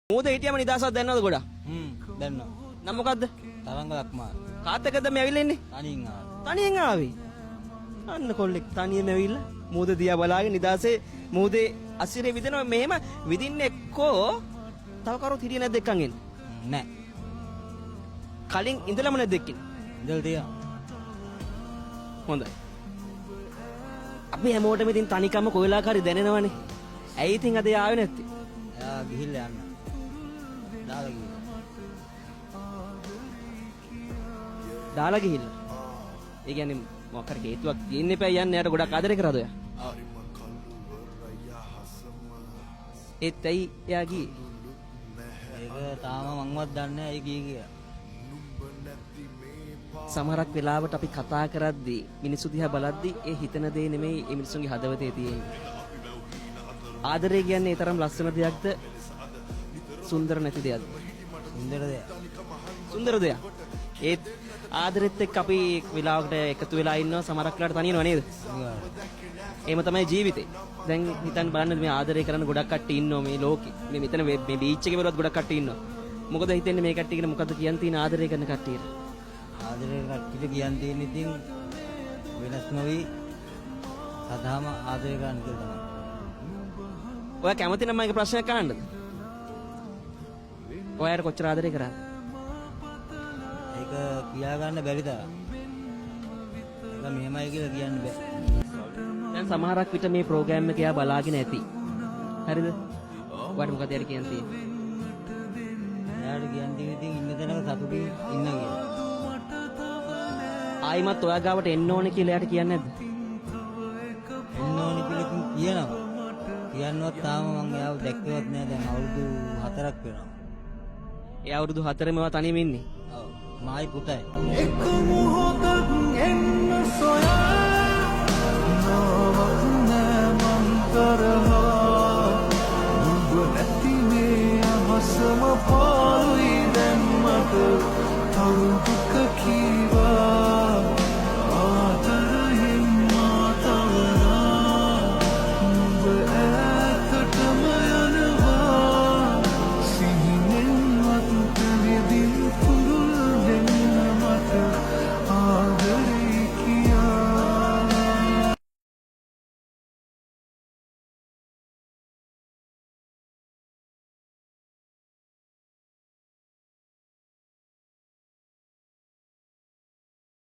මූද හිටියම නිදහසක් දැන්නවද ගොඩක්? දැන්නවා. නම් මොකද්ද? තරංග ලක්මාල්. කාත් එක්කද මේ ඇවිල්ලා ඉන්නේ? තනියෙන් ආවා. තනියෙන් ආවේ. අන්න කොල්ලෙක් තනියෙන් ඇවිල්ලා මූද දිහා බලාගෙන නිදහසේ මූදේ අසිරේ විදිනවා. මෙහෙම විදින්නේ එක්කෝ තව කවුරුත් හිටියේ නැද්ද එක්කන් එන්නේ? නෑ. කලින් ඉඳලම නැද්ද එක්කින්? ඉඳලා තියා. හොඳයි. අපි හැමෝටම ඉතින් තනිකම කොයිලාකාරී දැනෙනවනේ. ඇයි ඉතින් අද ආවේ නැත්තේ? එයා ගිහිල්ලා යන්න. දාලා ගිහිල්ලා. දාලා ගිහිල්ලා. ඒ කියන්නේ මොකක් හරි හේතුවක් තියෙන්න එපා යන්න. යාට ගොඩක් ආදරේ කරාද ඔයා? ඒත් ඇයි එයා ගියේ? ඒක තාම මංවත් දන්නේ නැහැ. ඒ ගියේ කියලා. සමහරක් වෙලාවට අපි කතා කරද්දී මිනිස්සු දිහා බලද්දී ඒ හිතන දේ නෙමෙයි ඒ මිනිස්සුන්ගේ හදවතේ තියෙන්නේ. ආදරය කියන්නේ ඒ තරම් ලස්සන දෙයක්ද? සුන්දර නැති දෙයක්ද? සුන්දර දෙයක්. සුන්දර දෙයක්. ඒත් ආදරෙත් එක්ක අපි වෙලාවකට එකතු වෙලා ඉන්නවා සමහරක් වෙලාවට තනියනවා නේද? එහෙම තමයි ජීවිතේ. දැන් හිතන්න බලන්න මේ ආදරය කරන ගොඩක් කට්ටිය ඉන්නවා මේ ලෝකේ. මේ මෙතන මේ බීච් එකේ වලත් ගොඩක් කට්ටිය ඉන්නවා. මොකද හිතන්නේ මේ කට්ටියකට මොකද්ද කියන්න තියෙන ආදරය කරන කට්ටියට? ආදරේ කට්ටියට කියන්න තියෙන ඉතින් වෙනස් නොවි සදාම ආදරේ ගන්න කියලා තමයි. ඔයා කැමති නම් මගේ ප්‍රශ්නයක් අහන්නද? ඔයාට කොච්චර ආදරේ කරාද? ඒක කියා ගන්න බැරි තරම්. ඒක මෙහෙමයි කියලා කියන්න බෑ. දැන් සමහරක් විට මේ ප්‍රෝග්‍රෑම් එක එයා බලාගෙන ඇති. හරිද? ඔයාට මොකද යාර කියන්න තියෙන්නේ? එයාට කියන්න තියෙන ඉතින් ඉන්න තැනක සතුටින් ඉන්න කියලා. ආයිමත් ඔයා ගාවට එන්න ඕනේ කියලා එයාට කියන්නේ නැද්ද? එන්න ඕනි කියලා කියනවා. කියන්නවත් තාම මම එයාව දැක්කවත් නෑ. දැන් අවුරුදු 4ක් වෙනවා. ඒ අවුරුදු 4ෙම ඔයා තනියම ඉන්නේ. ඔව්. මායි පුතයි. එක් මොහොතක් එන්න සොයා නවත් නෑ මං කරහව